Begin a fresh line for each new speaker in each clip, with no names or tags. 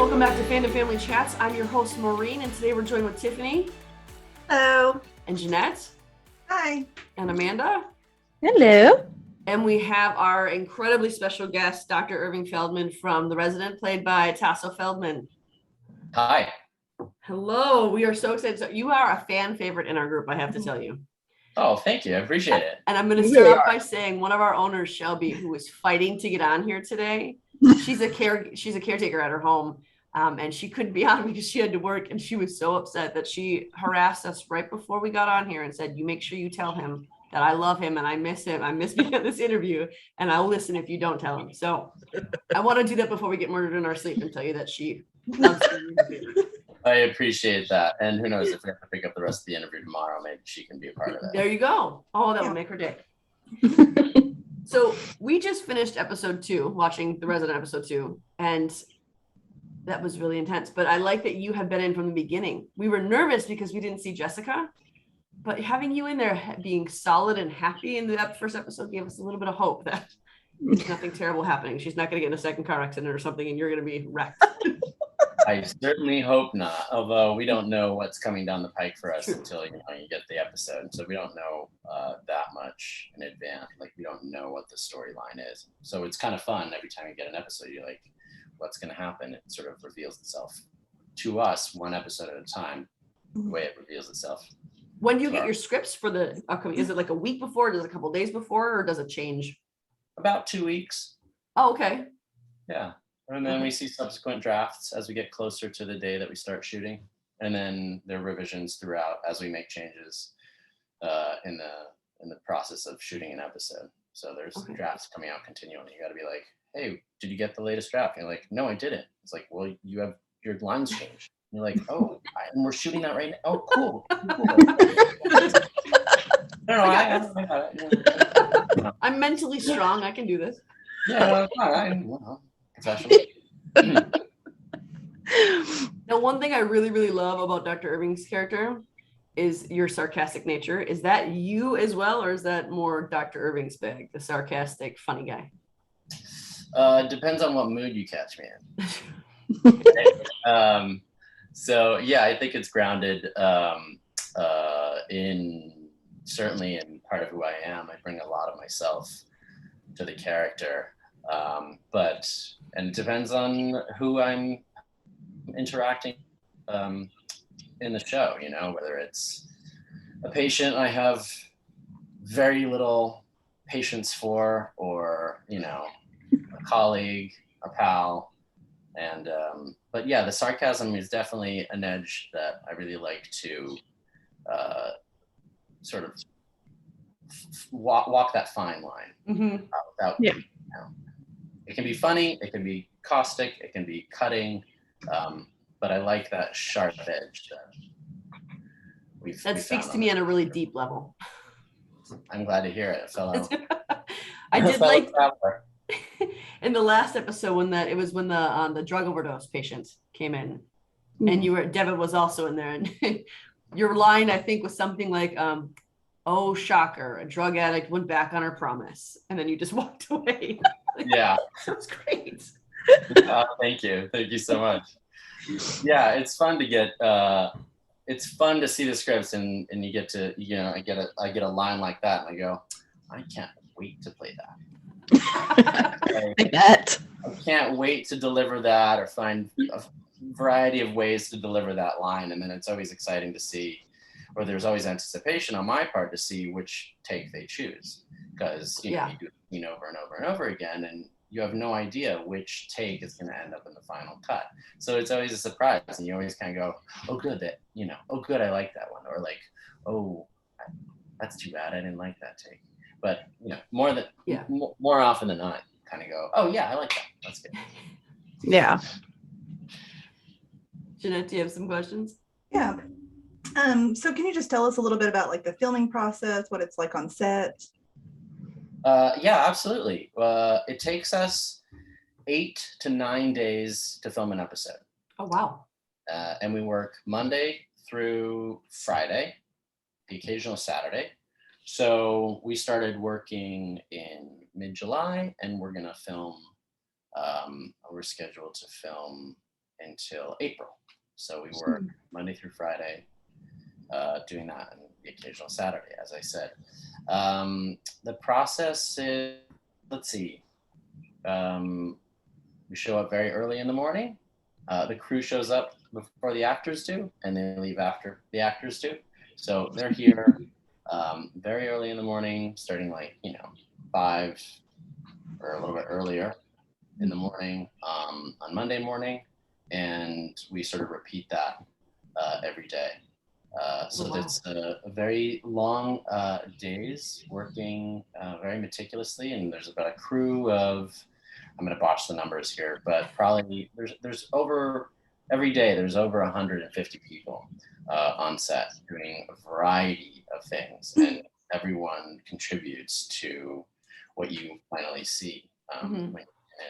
welcome back to Fandom Family Chats. I'm your host, Maureen, and today we're joined with Tiffany.
Hello.
And Jeanette.
Hi.
And Amanda.
Hello.
And we have our incredibly special guest, Dr. Irving Feldman from The Resident, played by Tasso Feldman.
Hi.
Hello. We are so excited. So you are a fan favorite in our group, I have to tell you.
Oh, thank you. I appreciate it.
And I'm going to start off by saying one of our owners, Shelby, who is fighting to get on here today. She's a caretaker at her home, and she couldn't be on because she had to work, and she was so upset that she harassed us right before we got on here and said, "You make sure you tell him that I love him and I miss him. I miss being at this interview, and I'll listen if you don't tell him." So I want to do that before we get murdered in our sleep and tell you that she loves you.
I appreciate that. And who knows, if we have to pick up the rest of the interview tomorrow, maybe she can be a part of it.
There you go. Oh, that would make her day. So we just finished episode 2, watching The Resident episode 2, and that was really intense. But I like that you have been in from the beginning. We were nervous because we didn't see Jessica, but having you in there being solid and happy in the first episode gave us a little bit of hope that there's nothing terrible happening. She's not going to get in a second car accident or something, and you're going to be wrecked.
I certainly hope not, although we don't know what's coming down the pike for us until you get the episode. So we don't know that much in advance. Like, we don't know what the storyline is. So it's kind of fun every time you get an episode. You're like, what's going to happen? It sort of reveals itself to us one episode at a time, the way it reveals itself.
When do you get your scripts for the upcoming? Is it like a week before? Does it a couple days before, or does it change?
About 2 weeks.
Oh, okay.
Yeah. And then we see subsequent drafts as we get closer to the day that we start shooting. And then there are revisions throughout as we make changes in the process of shooting an episode. So there's drafts coming out continually. You got to be like, hey, did you get the latest draft? And you're like, no, I didn't. It's like, well, you have your lines changed. And you're like, oh, and we're shooting that right now. Oh, cool. No,
I'm mentally strong. I can do this.
Yeah, I'm professional.
Now, one thing I really, really love about Dr. Irving's character is your sarcastic nature. Is that you as well, or is that more Dr. Irving's bag, the sarcastic, funny guy?
Depends on what mood you catch me in. So yeah, I think it's grounded in certainly in part of who I am. I bring a lot of myself to the character, and it depends on who I'm interacting in the show. Whether it's a patient I have very little patience for, or a colleague, a pal. And but yeah, the sarcasm is definitely an edge that I really like to sort of walk that fine line without it can be funny, it can be caustic, it can be cutting, but I like that sharp edge
that speaks to me on a really deep level.
I'm glad to hear it, fellow.
I did like in the last episode when the drug overdose patient came in, and Devin was also in there, and your line I think was something like, "Oh, shocker! A drug addict went back on her promise," and then you just walked away.
Yeah,
that was great.
Thank you so much. Yeah, it's fun to get. It's fun to see the scripts, and you get to I get a line like that, and I go, I can't wait to play that.
I bet.
I can't wait to deliver that, or find a variety of ways to deliver that line. And then it's always exciting to see, or there's always anticipation on my part to see which take they choose, because you do it over and over and over again, and you have no idea which take is going to end up in the final cut. So it's always a surprise, and you always kind of go, oh good, oh good, I like that one, or like, oh, that's too bad, I didn't like that take. But more often than not, kind of go, oh yeah, I like that. That's good.
Yeah.
Jeanette, do you have some questions?
Yeah. So can you just tell us a little bit about like the filming process, what it's like on set?
Yeah, absolutely. It takes us 8 to 9 days to film an episode.
Oh wow.
And we work Monday through Friday, the occasional Saturday. So we started working in mid-July, and we're going to film, we're scheduled to film until April. So we work Monday through Friday, doing that, and the occasional Saturday, as I said. The process is, let's see, we show up very early in the morning. The crew shows up before the actors do, and they leave after the actors do. So they're here very early in the morning, starting like, 5 or a little bit earlier in the morning on Monday morning. And we sort of repeat that every day. So that's a very long days working very meticulously. And there's about a crew of, I'm going to botch the numbers here, but probably there's over, every day there's over 150 people on set doing a variety of things, and everyone contributes to what you finally see when you come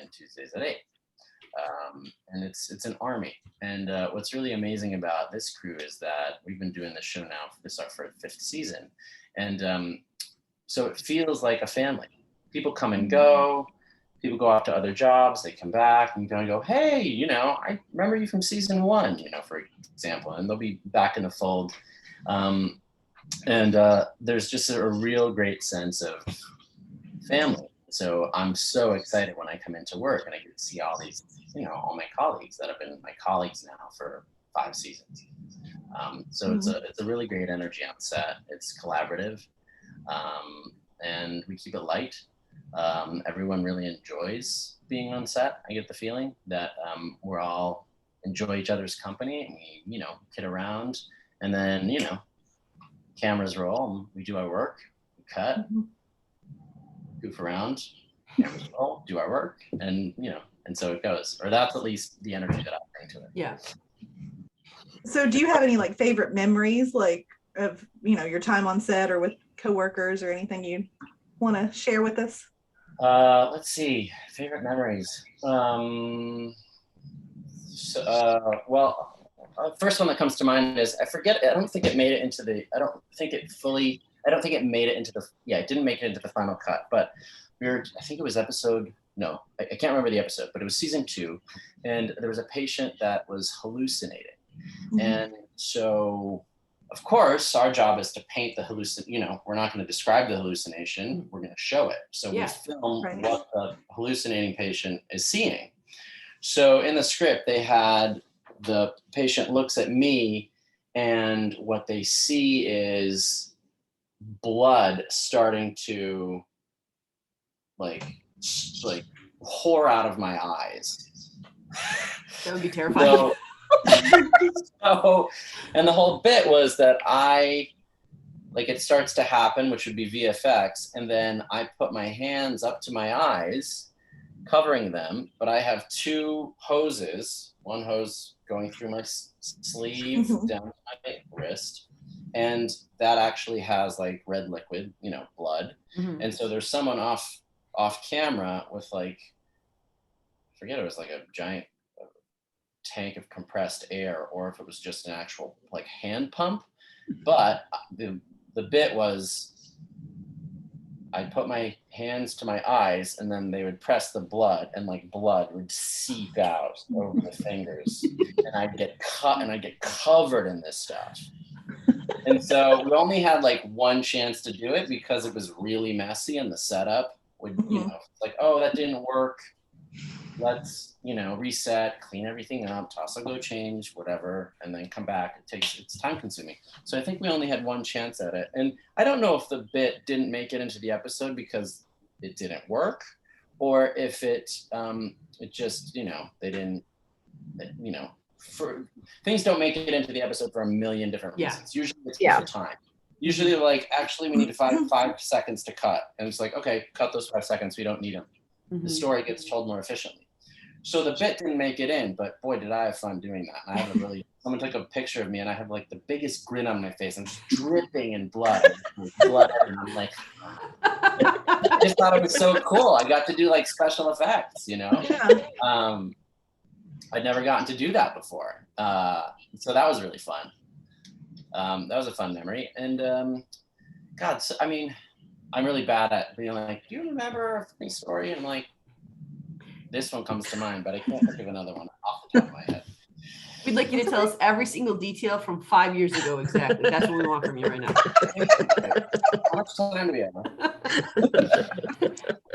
in Tuesdays at 8. And it's an army. And what's really amazing about this crew is that we've been doing this show now, this is our 5th season. And so it feels like a family. People come and go, people go off to other jobs, they come back and kind of go, hey, I remember you from season 1, for example, and they'll be back in the fold. And there's just a real great sense of family. So I'm so excited when I come into work and I get to see all these, all my colleagues that have been my colleagues now for 5 seasons. So it's a really great energy on set. It's collaborative, and we keep it light. Everyone really enjoys being on set. I get the feeling that we're all enjoy each other's company, and we, kid around, and then, cameras roll and we do our work, we cut, goof around, cameras roll, do our work, and and so it goes. Or that's at least the energy that I bring to it.
Yeah.
So do you have any like favorite memories, like of your time on set or with coworkers, or anything you want to share with us?
Let's see, favorite memories. First one that comes to mind is, I don't think it made it into the it didn't make it into the final cut, but I think it was I can't remember the episode, but it was season 2, and there was a patient that was hallucinating. And so, of course, our job is to paint the we're not going to describe the hallucination, we're going to show it. So we film what the hallucinating patient is seeing. So in the script, they had the patient looks at me, and what they see is blood starting to like pour out of my eyes.
That would be terrifying.
So, and the whole bit was that it starts to happen, which would be VFX, and then I put my hands up to my eyes, covering them, but I have 2 hoses, one hose going through my sleeve down to my wrist, and that actually has like red liquid, blood. And so there's someone off camera with I forget, it was like a giant tank of compressed air, or if it was just an actual hand pump. But the bit was, I'd put my hands to my eyes, and then they would press the blood, and blood would seep out over the fingers, and I'd get cut, and I'd get covered in this stuff. And so we only had one chance to do it because it was really messy, and the setup would, oh, that didn't work. Let's, reset, clean everything up, Tasso go change, whatever, and then come back. It's time consuming. So I think we only had one chance at it. And I don't know if the bit didn't make it into the episode because it didn't work, or if it just, they didn't, things don't make it into the episode for a million different reasons. Usually it's for time. Usually actually we need 5 seconds to cut. And it's okay, cut those 5 seconds. We don't need them. The story gets told more efficiently. So the bit didn't make it in, but boy, did I have fun doing that. And I have someone took a picture of me, and I have the biggest grin on my face. I'm just dripping in blood. And I'm I just thought it was so cool. I got to do special effects,
Yeah.
I'd never gotten to do that before. So that was really fun. That was a fun memory. And I'm really bad at being do you remember a funny story? And this one comes to mind, but I can't think of another one off the top of my head.
We'd like you to tell us every single detail from 5 years ago. Exactly. That's what we want from you right now.
How much time do we have?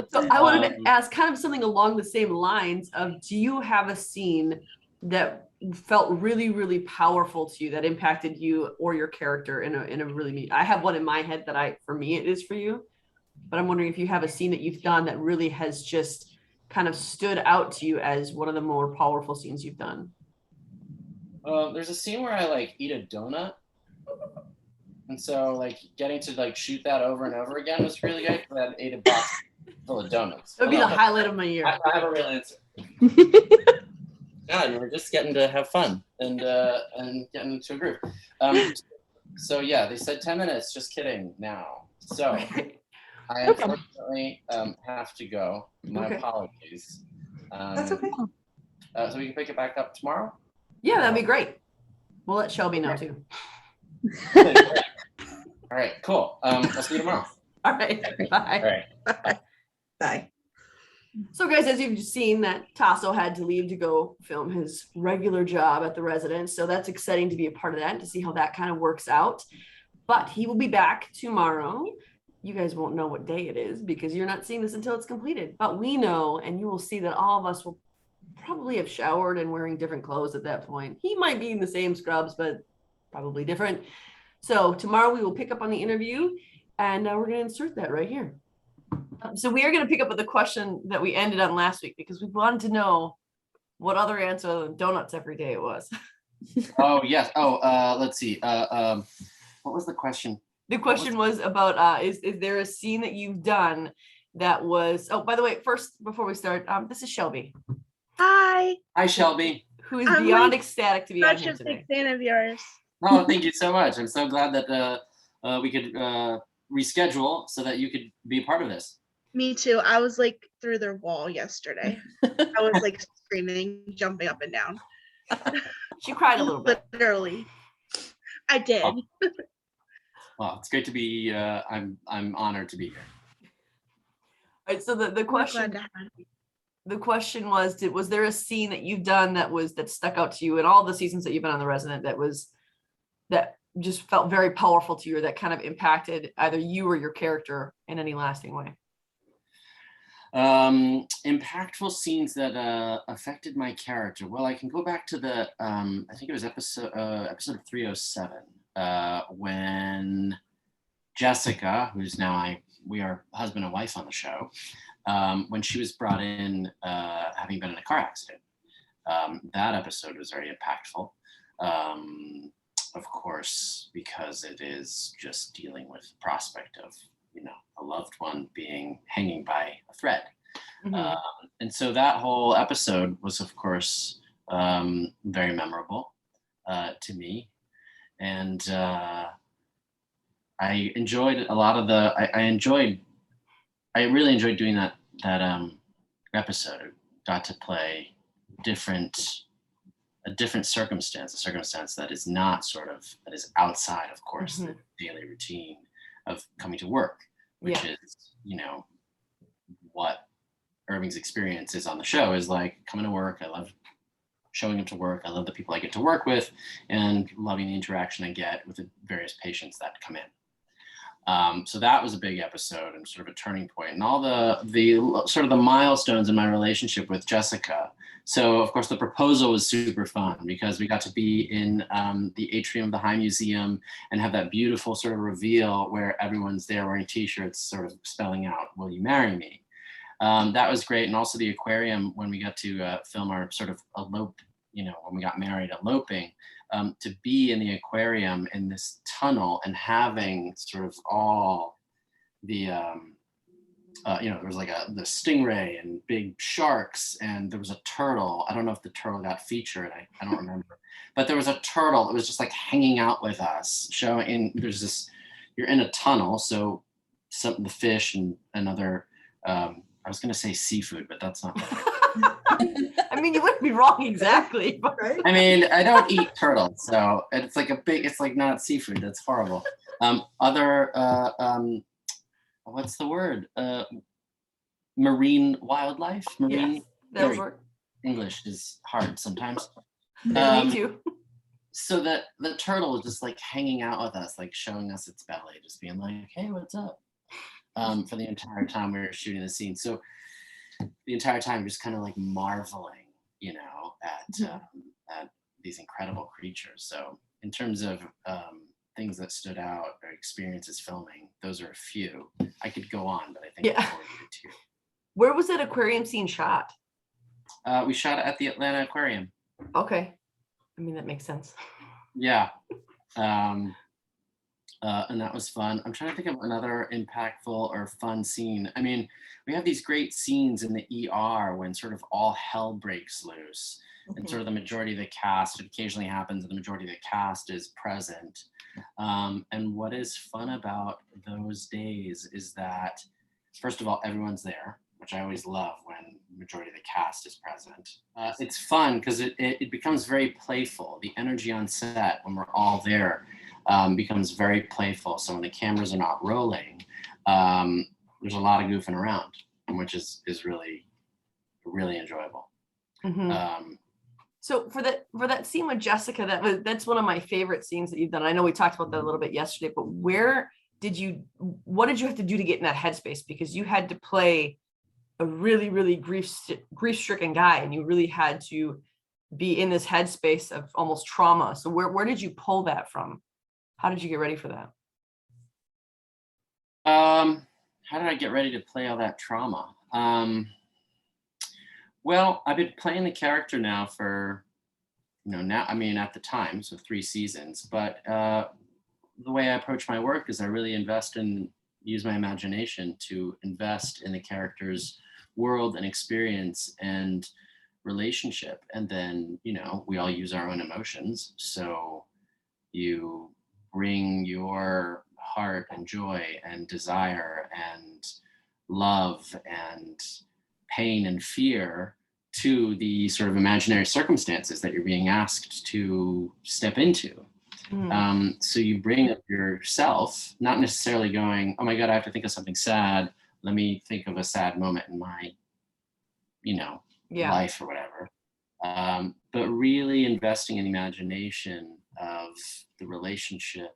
So I wanted to ask kind of something along the same lines of, do you have a scene that felt really, really powerful to you, that impacted you or your character in a really I have one in my head that for me, it is for you, but I'm wondering if you have a scene that you've done that really has just kind of stood out to you as one of the more powerful scenes you've done.
There's a scene where I like eat a donut, and so like getting to like shoot that over and over again was really good because I ate a box full of donuts.
It would be the highlight of my year.
I have a real answer. God, we're just getting to have fun and getting into a groove. So yeah, they said 10 minutes. Just kidding. Now, so I unfortunately have to go. My apologies.
That's okay.
So we can pick it back up tomorrow.
Yeah, that'd be great. We'll let Shelby know too.
All right, cool. I'll see you tomorrow.
All right, bye.
All right.
Bye.
So guys, as you've just seen, that Tasso had to leave to go film his regular job at the residence. So that's exciting to be a part of that and to see how that kind of works out. But he will be back tomorrow. You guys won't know what day it is because you're not seeing this until it's completed. But we know, and you will see that all of us will probably have showered and wearing different clothes at that point. He might be in the same scrubs, but probably different. So tomorrow we will pick up on the interview, and we're going to insert that right here. So we are going to pick up with the question that we ended on last week because we wanted to know what other answer other than donuts every day it was.
Oh yes. Let's see. What was the question?
The question was about is there a scene that you've done that was, oh, by the way, first before we start, this is Shelby.
Hi.
Hi, Shelby.
Who is beyond ecstatic to be on here
Such a
today.
big fan of yours.
Oh, thank you so much. I'm so glad that we could reschedule so that you could be a part of this.
Me too. I was like through their wall yesterday. I was like screaming, jumping up and down.
She cried a little bit.
Literally. I did.
Oh. Well, it's great to be. I'm honored to be here.
All right. So the question was there a scene that you've done that stuck out to you in all the seasons that you've been on The Resident that just felt very powerful to you, or that kind of impacted either you or your character in any lasting way?
Impactful scenes that affected my character. Well, I can go back to the I think it was episode 307 when Jessica, who's now we are husband and wife on the show, when she was brought in having been in a car accident. That episode was very impactful. Of course, because it is just dealing with the prospect of, a loved one hanging by a thread.
Mm-hmm.
And so that whole episode was, of course, very memorable to me. And I enjoyed a lot of I really enjoyed doing that episode. I got to play a different circumstance, a circumstance that is not that is outside, of course, the daily routine of coming to work, which is, what Irving's experience is on the show is like coming to work. I love showing up to work. I love the people I get to work with and loving the interaction I get with the various patients that come in. So that was a big episode and sort of a turning point, and all the sort of the milestones in my relationship with Jessica. So of course the proposal was super fun because we got to be in the atrium of the High Museum and have that beautiful sort of reveal where everyone's there wearing t-shirts sort of spelling out, "Will you marry me?" That was great. And also the aquarium when we got to film our sort of elope, when we got married, eloping, to be in the aquarium in this tunnel and having sort of all the, there was like the stingray and big sharks, and there was a turtle. I don't know if the turtle got featured. I don't remember. But there was a turtle that was just like hanging out with us, you're in a tunnel. So the fish and other, I was going to say seafood, but that's not right.
I mean, you wouldn't be wrong exactly. But...
Right?
I mean, I don't eat turtles, so it's like not seafood. That's horrible. What's the word? Marine wildlife?
Yes, that would work.
English is hard sometimes.
Me too.
So the turtle is just like hanging out with us, like showing us its belly, just being like, "Hey, what's up?" For the entire time we were shooting the scene. So the entire time, just kind of like marveling, at these incredible creatures. So in terms of things that stood out or experiences filming, those are a few. I could go on, but I think I'll bore you too.
Where was that aquarium scene shot?
We shot it at the Atlanta Aquarium.
Okay. I mean, that makes sense.
Yeah. And that was fun. I'm trying to think of another impactful or fun scene. I mean, we have these great scenes in the ER when sort of all hell breaks loose and sort of the majority of the cast, it occasionally happens that the majority of the cast is present. And what is fun about those days is that, first of all, everyone's there, which I always love when the majority of the cast is present. It's fun because it becomes very playful. The energy on set when we're all there becomes very playful. So when the cameras are not rolling, there's a lot of goofing around, which is really, really enjoyable.
So for that scene with Jessica, that's one of my favorite scenes that you've done. I know we talked about that a little bit yesterday, but what did you have to do to get in that headspace? Because you had to play a really, really grief-stricken guy, and you really had to be in this headspace of almost trauma. So where did you pull that from? How did you get ready for that?
How did I get ready to play all that trauma? Well, I've been playing the character now for, at the time, so 3 seasons, but the way I approach my work is I really use my imagination to invest in the character's world and experience and relationship. And then, we all use our own emotions. So you bring your heart and joy and desire and love and pain and fear to the sort of imaginary circumstances that you're being asked to step into. So you bring up yourself, not necessarily going, "Oh my God, I have to think of something sad. Let me think of a sad moment in my, life or whatever." But really investing in the imagination of the relationship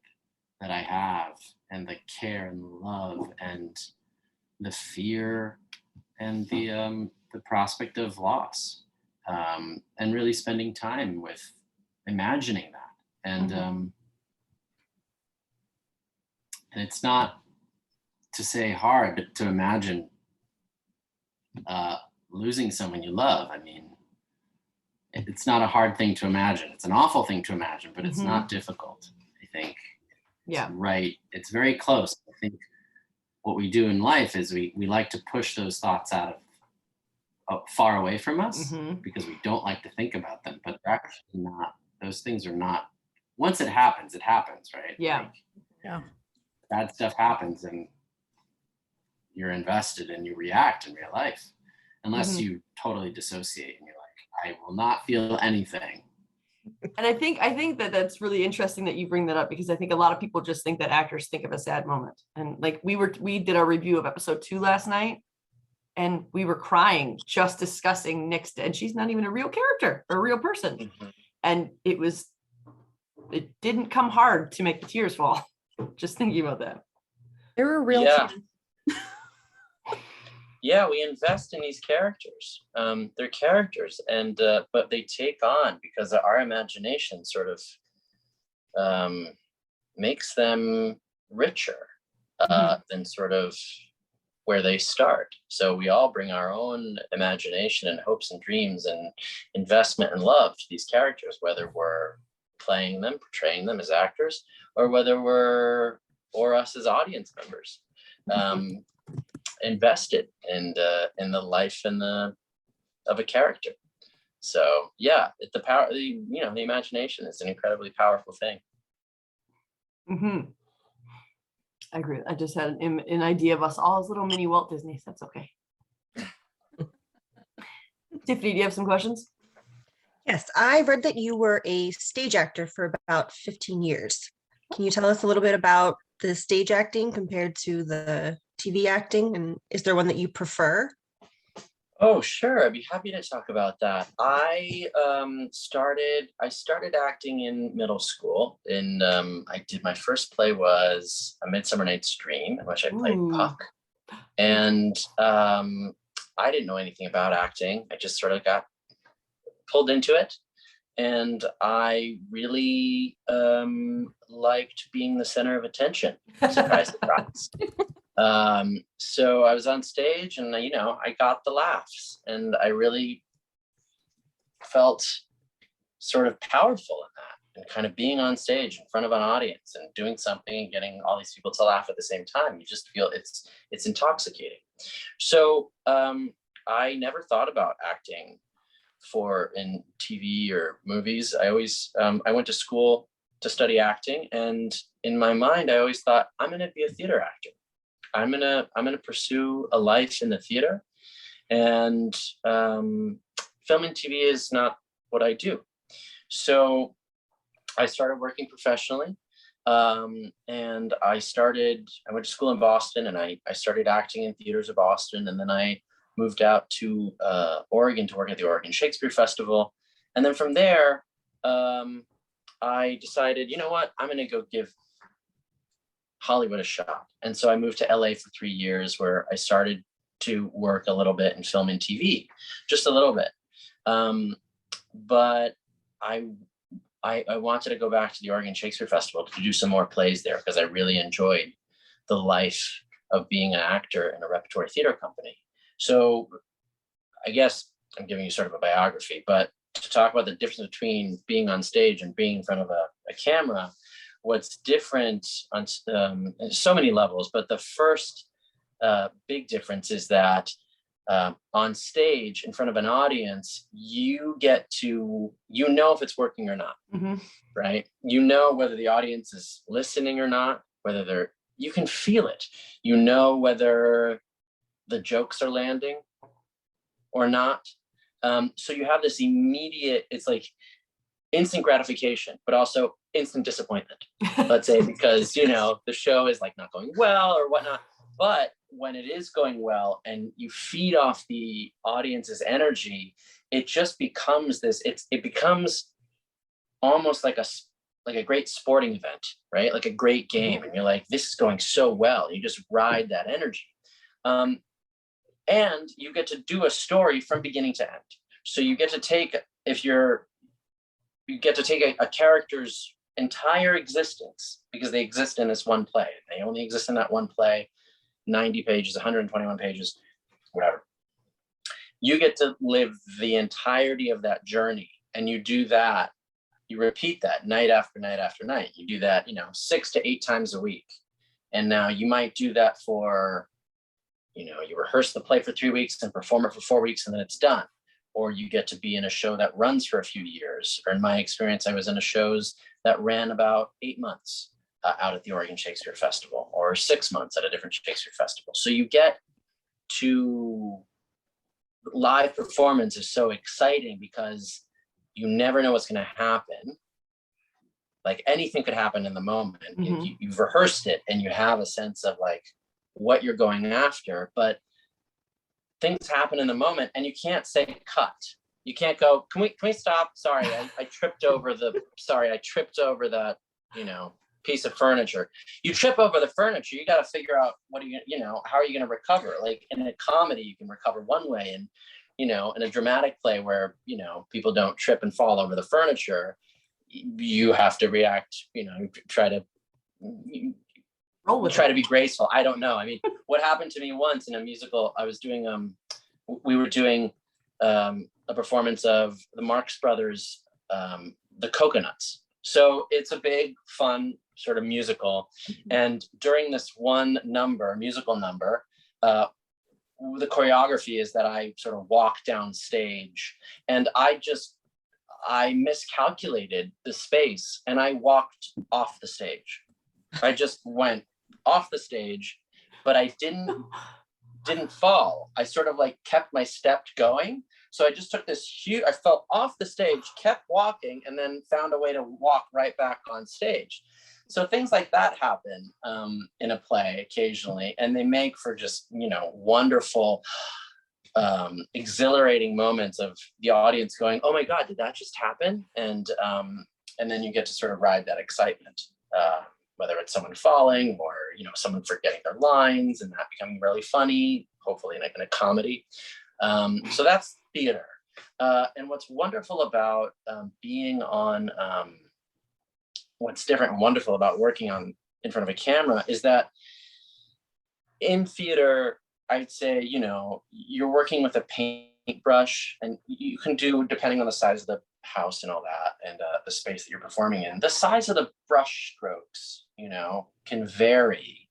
that I have and the care and the love and the fear and the prospect of loss, and really spending time with imagining that. And and it's not, to say, hard to imagine losing someone you love. I mean, it's not a hard thing to imagine. It's an awful thing to imagine, but it's not difficult, I think.
Yeah.
Right. It's very close. I think what we do in life is we like to push those thoughts out of far away from us because we don't like to think about them, but they're actually not, those things are not, once it happens, right?
Yeah.
Like, bad stuff happens and you're invested and you react in real life, unless you totally dissociate and you're like, I will not feel anything.
And I think that that's really interesting that you bring that up, because I think a lot of people just think that actors think of a sad moment. And like we did our review of episode 2 last night, and we were crying just discussing Nick's dead. She's not even a real character or a real person. And it didn't come hard to make the tears fall. Just thinking about that.
There were real tears.
Yeah, we invest in these characters. They're characters, and but they take on, because our imagination sort of makes them richer than sort of where they start. So we all bring our own imagination and hopes and dreams and investment and love to these characters, whether we're playing them, portraying them as actors, or whether or us as audience members. Invested in the life and of a character. So yeah, the power, the imagination is an incredibly powerful thing.
I agree. I just had an idea of us all as little mini Walt Disneys. That's okay. Tiffany, do you have some questions?
Yes, I read that you were a stage actor for about 15 years. Can you tell us a little bit about the stage acting compared to the TV acting, and is there one that you prefer?
Oh, sure. I'd be happy to talk about that. I started acting in middle school. I did my first play was A Midsummer Night's Dream, in which I played
Ooh.
Puck. And I didn't know anything about acting. I just sort of got pulled into it. And I really liked being the center of attention. Surprise, surprise. So I was on stage and, I got the laughs, and I really felt sort of powerful in that, and kind of being on stage in front of an audience and doing something and getting all these people to laugh at the same time. You just feel it's intoxicating. So I never thought about acting in TV or movies. I always, I went to school to study acting, and in my mind, I always thought, I'm going to be a theater actor. I'm gonna pursue a life in the theater, and film and TV is not what I do. So I started working professionally, and I went to school in Boston, and I started acting in theaters of Boston, and then I moved out to Oregon to work at the Oregon Shakespeare Festival, and then from there, I decided, you know what, I'm gonna go give Hollywood a shot. And so I moved to LA for 3 years, where I started to work a little bit in film and TV, just a little bit. But I wanted to go back to the Oregon Shakespeare Festival to do some more plays there, because I really enjoyed the life of being an actor in a repertory theater company. So I guess I'm giving you sort of a biography, but to talk about the difference between being on stage and being in front of a camera, what's different on so many levels, but the first big difference is that on stage in front of an audience, you get to, if it's working or not, right? Whether the audience is listening or not, whether you can feel it, whether the jokes are landing or not. So you have this immediate, it's like instant gratification, but also instant disappointment, let's say, because the show is like not going well or whatnot. But when it is going well and you feed off the audience's energy, it just becomes it becomes almost like a great sporting event, right? Like a great game, and you're like, this is going so well. You just ride that energy, and you get to do a story from beginning to end. So you get to take a character's entire existence, because they exist in this one play. They only exist in that one play, 90 pages, 121 pages, whatever. You get to live the entirety of that journey, and you do that. You repeat that night after night after night. You do that, 6 to 8 times a week. And now you might do that for, you rehearse the play for 3 weeks and perform it for 4 weeks, and then it's done. Or you get to be in a show that runs for a few years. Or in my experience, I was in a shows that ran about 8 months out at the Oregon Shakespeare Festival, or 6 months at a different Shakespeare festival. So you get to, live performance is so exciting because you never know what's going to happen. Like anything could happen in the moment. You've rehearsed it and you have a sense of like what you're going after, but things happen in the moment and you can't say cut. You can't go, can we stop? Sorry, I tripped over that, piece of furniture. You trip over the furniture, you got to figure out how are you going to recover? Like in a comedy, you can recover one way, and, in a dramatic play where, people don't trip and fall over the furniture, you have to react, try to be graceful. I don't know. I mean, what happened to me once in a musical, we were doing a performance of the Marx Brothers, The Coconuts. So it's a big, fun sort of musical. And during this one musical number, the choreography is that I sort of walk down stage, and I miscalculated the space and I walked off the stage. I just went off the stage, but I didn't fall. I sort of like kept my step going. So I just took I fell off the stage, kept walking, and then found a way to walk right back on stage. So things like that happen in a play occasionally, and they make for just, wonderful exhilarating moments of the audience going, "Oh my God, did that just happen?" And then you get to sort of ride that excitement, whether it's someone falling or someone forgetting their lines and that becoming really funny, hopefully in a comedy. So that's theater. And what's wonderful about being on, what's different and wonderful about working in front of a camera is that in theater, I'd say, you're working with a paintbrush, and you can do, depending on the size of the house and all that, and the space that you're performing in, the size of the brush strokes, can vary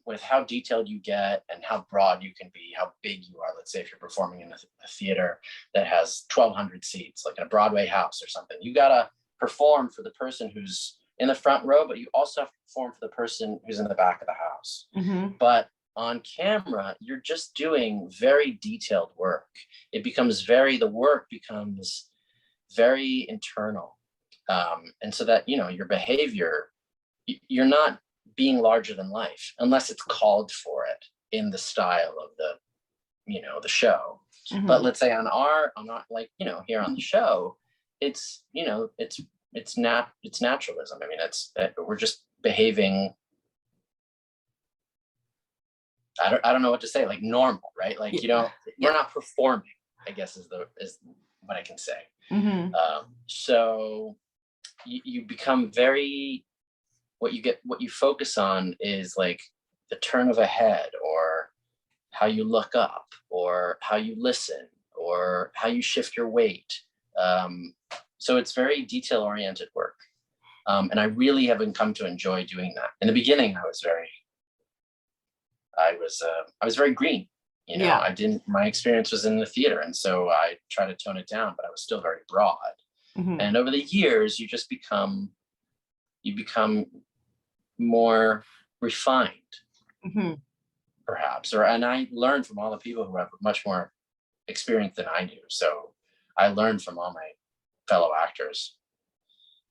with how detailed you get and how broad you can be, how big you are. Let's say if you're performing in a theater that has 1,200 seats, like in a Broadway house or something, you gotta perform for the person who's in the front row, but you also have to perform for the person who's in the back of the house.
Mm-hmm.
But on camera, you're just doing very detailed work. The work becomes very internal. And so that, your behavior, you're not being larger than life unless it's called for it in the style of the show.
Mm-hmm.
But let's say on like, here on the show, it's naturalism. I mean, we're just behaving. I don't know what to say, like normal, right? Like, we're not performing, I guess is what I can say.
Mm-hmm.
So you become what you focus on is like the turn of a head, or how you look up, or how you listen, or how you shift your weight. So it's very detail oriented work. And I really haven't come to enjoy doing that. In the beginning, I was very green. My experience was in the theater. And so I tried to tone it down, but I was still very broad.
Mm-hmm.
And over the years, you become more refined,
Mm-hmm.
perhaps. And I learned from all the people who have much more experience than I do. So I learned from all my fellow actors.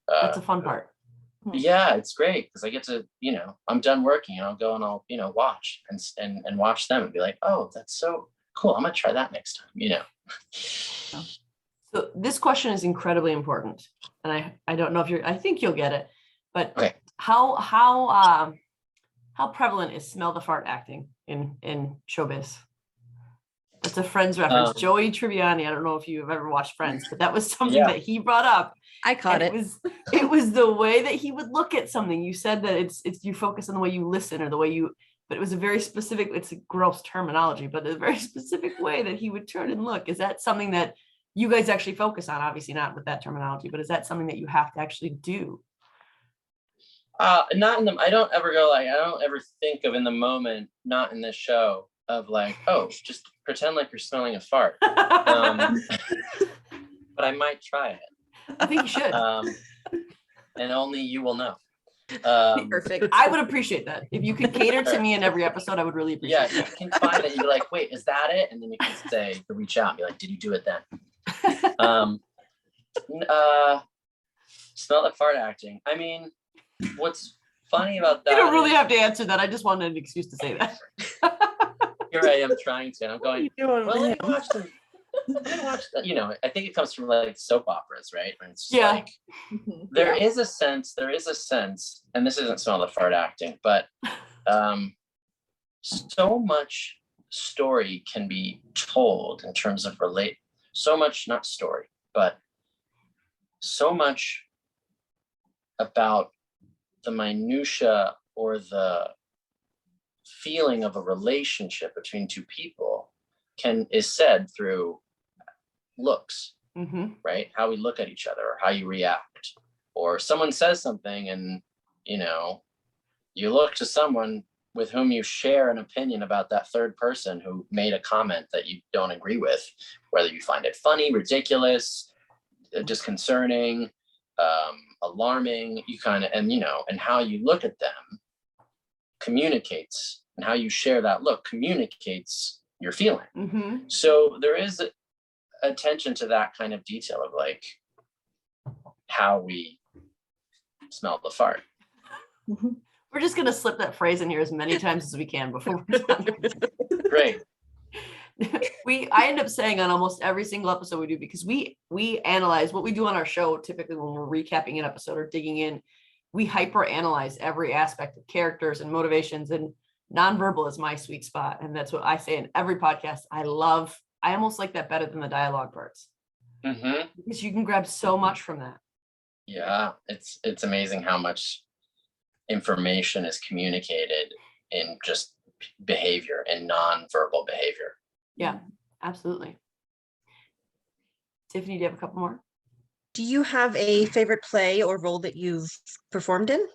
That's a fun part.
Yeah, it's great because I get to, I'm done working and I'll go and I'll, watch and watch them and be like, oh, that's so cool. I'm gonna try that next time,
So this question is incredibly important, and I don't know if I think you'll get it, but
okay.
How prevalent is smell the fart acting in showbiz? That's a Friends reference. Joey Tribbiani. I don't know if you've ever watched Friends, but that was something that he brought up.
I caught it.
It was the way that he would look at something. You said that it's you focus on the way you listen or the way but it was a very specific, it's a gross terminology, but a very specific way that he would turn and look. Is that something that you guys actually focus on? Obviously not with that terminology, but is that something that you have to actually do?
Not in them. I don't ever think of in the moment, not in this show, of like, oh, just pretend like you're smelling a fart. But I might try it.
I think you should.
And only you will know.
Perfect.
I would appreciate that. If you could cater to me in every episode, I would really appreciate it.
Yeah, you can find it. You're like, wait, is that it? And then you can say, reach out and be like, did you do it then? Smell the fart acting. I mean, what's funny about that?
You don't really have to answer that. I just wanted an excuse to say that.
Here I am trying to. And I'm going,
Well,
let me watch them. Let me watch that. I think it comes from like soap operas, right? And it's just like, there is a sense, and this isn't smell the fart acting, but so much story can be told in terms of so much, not story, but so much about the minutia or the feeling of a relationship between two people is said through looks, right? How we look at each other, or how you react, or someone says something and you look to someone with whom you share an opinion about that third person who made a comment that you don't agree with, whether you find it funny, ridiculous, disconcerting, alarming, and how you look at them communicates, and how you share that look communicates your feeling. So there is attention to that kind of detail of like how we smell the fart.
We're just going to slip that phrase in here as many times as we can before we're done.
Great.
I end up saying on almost every single episode we do, because we analyze what we do on our show. Typically when we're recapping an episode or digging in, we hyper analyze every aspect of characters and motivations, and nonverbal is my sweet spot. And that's what I say in every podcast. I almost like that better than the dialogue parts, because you can grab so much from that.
Yeah, it's amazing how much information is communicated in just behavior and non-verbal behavior.
Yeah, absolutely. Tiffany, do you have a couple more?
Do you have a favorite play or role that you've performed in?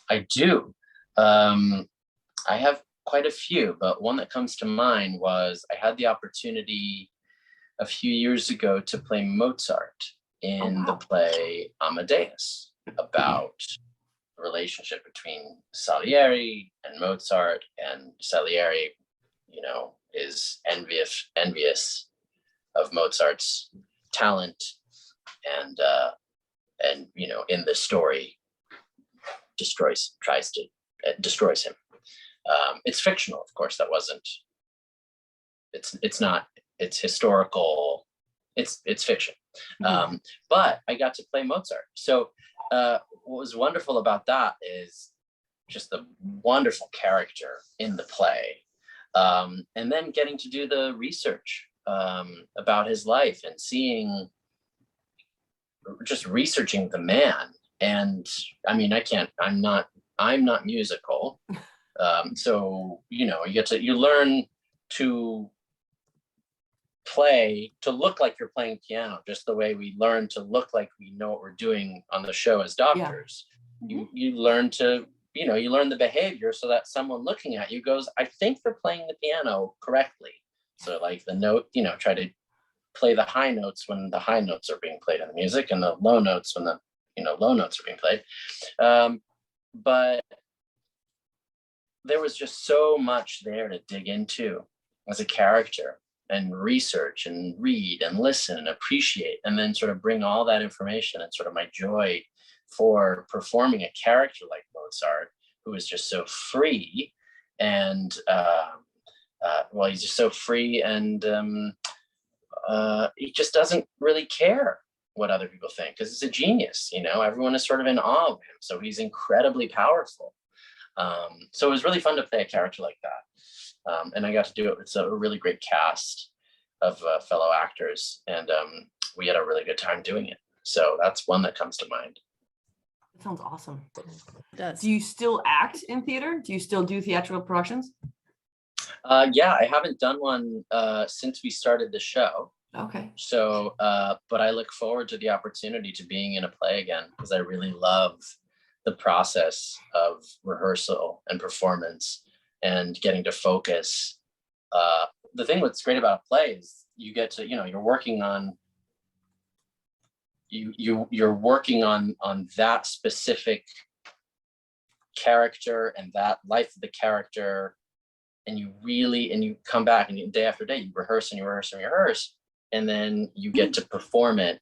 I do. I have quite a few, but one that comes to mind was I had the opportunity a few years ago to play Mozart in the play Amadeus, about the relationship between Salieri and Mozart, and Salieri, is envious of Mozart's talent, and in the story destroys him. It's fictional, of course. It's historical. It's fiction. But I got to play Mozart. So what was wonderful about that is just the wonderful character in the play. And then getting to do the research about his life, and just researching the man. And I mean, I'm not musical. So, you learn to play, to look like you're playing piano, just the way we learn to look like we know what we're doing on the show as doctors. You learn to, you learn the behavior so that someone looking at you goes, I think they're playing the piano correctly. So like the note, try to play the high notes when the high notes are being played in the music, and the low notes when the low notes are being played. But there was just so much there to dig into as a character, and research and read and listen and appreciate, and then sort of bring all that information and sort of my joy for performing a character like Mozart, who is just so free, and he's just so free, and he just doesn't really care what other people think, because he's a genius. Everyone is sort of in awe of him, so he's incredibly powerful. So it was really fun to play a character like that, and I got to do it with a really great cast of fellow actors, and we had a really good time doing it. So that's one that comes to mind.
That sounds awesome.
It does.
Do you still act in theater? Do you still do theatrical productions?
Yeah, I haven't done one since we started the show.
Okay.
So, but I look forward to the opportunity to being in a play again, because I really love the process of rehearsal and performance and getting to focus. The thing that's great about a play is you get to, you're working on you're working on that specific character and that life of the character, and you come back, and day after day you rehearse and you rehearse and you rehearse, and then you get to perform it,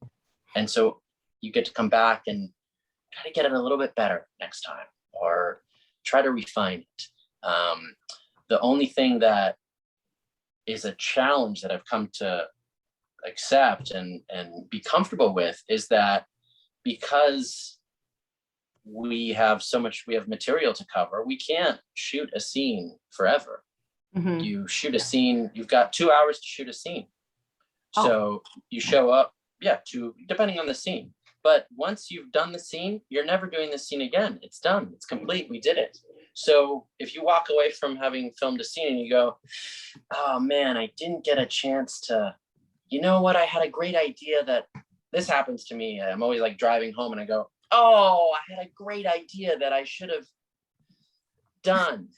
and so you get to come back and try to get it a little bit better next time, or try to refine it. The only thing that is a challenge that I've come to accept and be comfortable with is that because we have material to cover, we can't shoot a scene forever. You shoot a scene, you've got 2 hours to shoot a scene. So you show up, depending on the scene. But once you've done the scene, you're never doing the scene again. It's done, it's complete, we did it. So if you walk away from having filmed a scene and you go, oh man, I didn't get a chance to, I had a great idea that this happens to me. I'm always like driving home and I go, oh, I had a great idea that I should have done.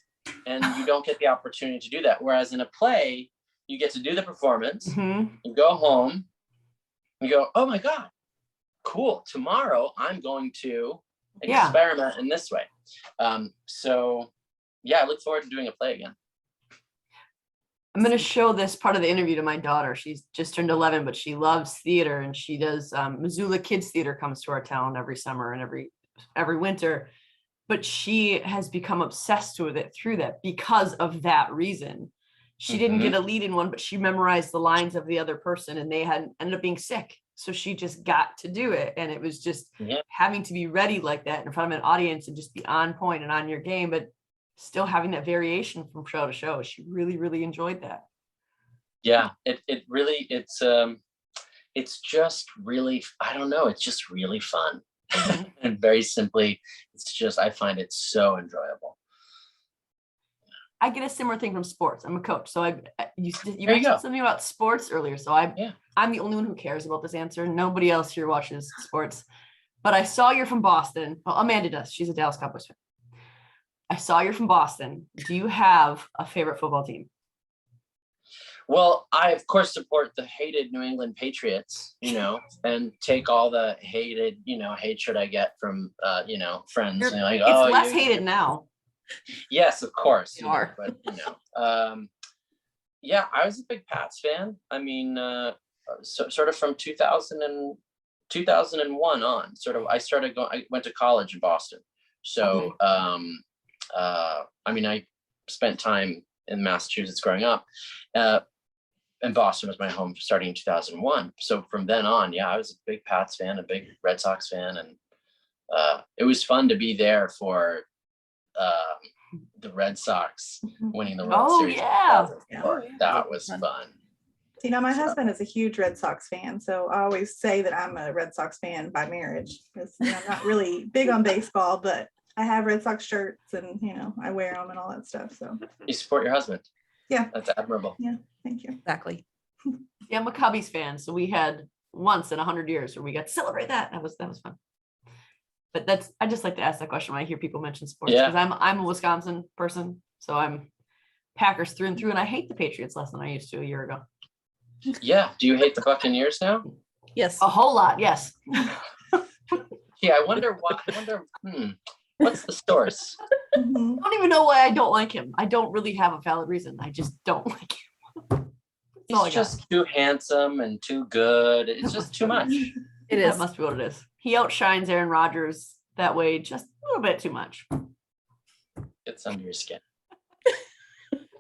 And you don't get the opportunity to do that. Whereas in a play, you get to do the performance, you go home, you go, oh my God, cool. Tomorrow I'm going to experiment in this way. So I look forward to doing a play again.
I'm going to show this part of the interview to my daughter. She's just turned 11, but she loves theater, and she does Missoula Kids Theater comes to our town every summer and every winter. But she has become obsessed with it through that because of that reason. She didn't get a lead in one, but she memorized the lines of the other person, and they had ended up being sick. So she just got to do it. And it was just having to be ready like that in front of an audience and just be on point and on your game, but still having that variation from show to show. She really, really enjoyed that.
Yeah, it really, it's just really, I don't know, it's just really fun. And very simply, it's just, I find it so enjoyable.
I get a similar thing from sports. I'm a coach. So you mentioned something about sports earlier. So I'm the only one who cares about this answer. Nobody else here watches sports, but I saw you're from Boston. Well, Amanda does. She's a Dallas Cowboys fan. I saw you're from Boston. Do you have a favorite football team?
Well, I of course support the hated New England Patriots, and take all the hated, hatred I get from, friends. And like,
it's less hated now.
Yes, of course.
You are.
But yeah, I was a big Pats fan. I mean, sort of from 2001 on. I went to college in Boston. So, I mean, I spent time in Massachusetts growing up. And Boston was my home starting in 2001. So from then on, I was a big Pats fan, a big Red Sox fan, and it was fun to be there for the Red Sox winning the World Series. That was fun.
My husband is a huge Red Sox fan, so I always say that I'm a Red Sox fan by marriage, because I'm not really big on baseball, but I have Red Sox shirts, and I wear them and all that stuff. So
you support your husband.
Yeah,
that's admirable.
Yeah, thank you.
Exactly. Yeah, I'm a Cubbies fan, so we had once in 100 years where we got to celebrate that. That was fun. But I just like to ask that question when I hear people mention sports, because I'm a Wisconsin person, so I'm Packers through and through, and I hate the Patriots less than I used to a year ago.
Yeah. Do you hate the Buccaneers now?
Yes, a whole lot. Yes.
Yeah, I wonder why. What's the source?
I don't even know why I don't like him. I don't really have a valid reason. I just don't like him.
He's just too handsome and too good. It's just too much.
It is. That must be what it is. He outshines Aaron Rodgers that way just a little bit too much.
It's under your skin.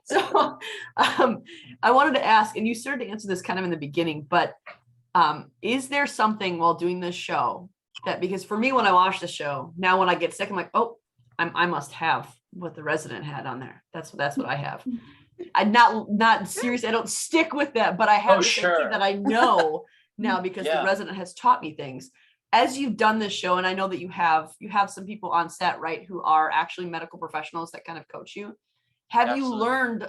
So I wanted to ask, and you started to answer this kind of in the beginning, but is there something while doing this show that, because for me, when I watch the show, now when I get sick, I'm like, oh, I must have what the resident had on there. That's what I have. I'm not serious. I don't stick with that, but I have something that I know now because the resident has taught me things. As you've done this show, and I know that you have some people on set, right, who are actually medical professionals that kind of coach you. Have you learned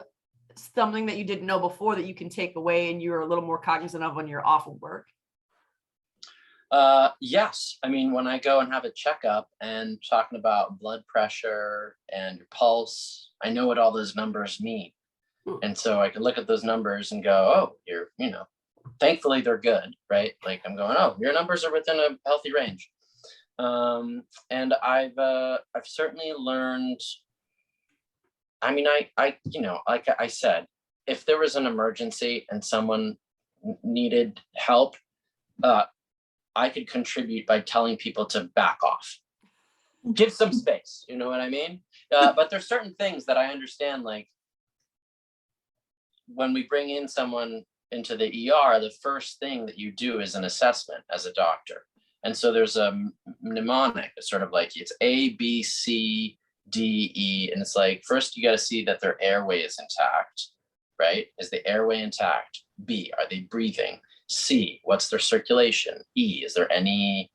something that you didn't know before that you can take away and you're a little more cognizant of when you're off of work?
Yes. I mean, when I go and have a checkup and talking about blood pressure and your pulse, I know what all those numbers mean. And so I can look at those numbers and go, oh, you're, thankfully they're good, right? Like I'm going, oh, your numbers are within a healthy range. And I've certainly learned, I mean, I like I said, if there was an emergency and someone needed help, I could contribute by telling people to back off, give some space. You know what I mean? But there's certain things that I understand, like when we bring in someone into the ER, the first thing that you do is an assessment as a doctor. And so there's a mnemonic. It's sort of like it's A, B, C, D, E. And it's like, first you got to see that their airway is intact, right? Is the airway intact? B, are they breathing? C, what's their circulation? E, is there any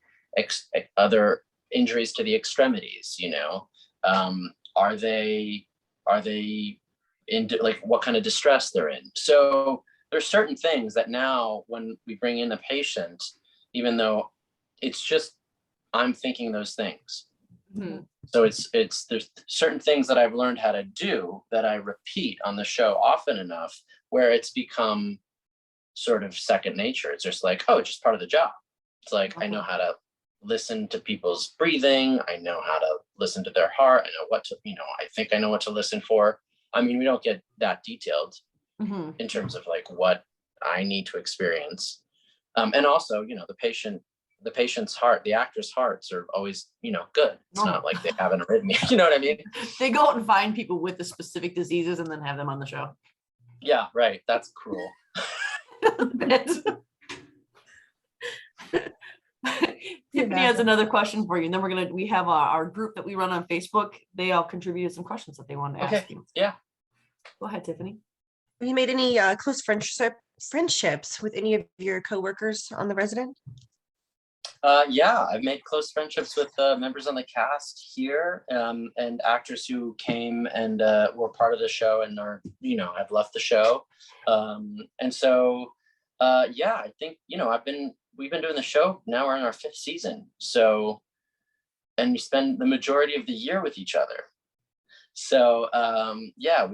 other injuries to the extremities? Are they in, like, what kind of distress they're in? So there's certain things that now when we bring in a patient, even though it's just, I'm thinking those things. Mm-hmm. So there's certain things that I've learned how to do that I repeat on the show often enough where it's become sort of second nature. It's just like, oh, it's just part of the job. It's like, I know how to listen to people's breathing. I know how to listen to their heart. I know what to, I think I know what to listen for. I mean, we don't get that detailed in terms of like what I need to experience. And also, the patient's heart, the actor's hearts are always, good. It's not like they have an arrhythmia. You know what I mean?
They go out and find people with the specific diseases and then have them on the show.
Yeah, right. That's cruel.
Tiffany has another question for you, and then we have our group that we run on Facebook. They all contributed some questions that they wanted to ask you.
Yeah.
Go ahead, Tiffany.
Have you made any close friendships with any of your coworkers on The Resident?
Yeah, I've made close friendships with members on the cast here, and actors who came and were part of the show and are, have left the show. And so, yeah, I think, we've been doing the show. Now we're in our 5th season. So, and we spend the majority of the year with each other. So, yeah,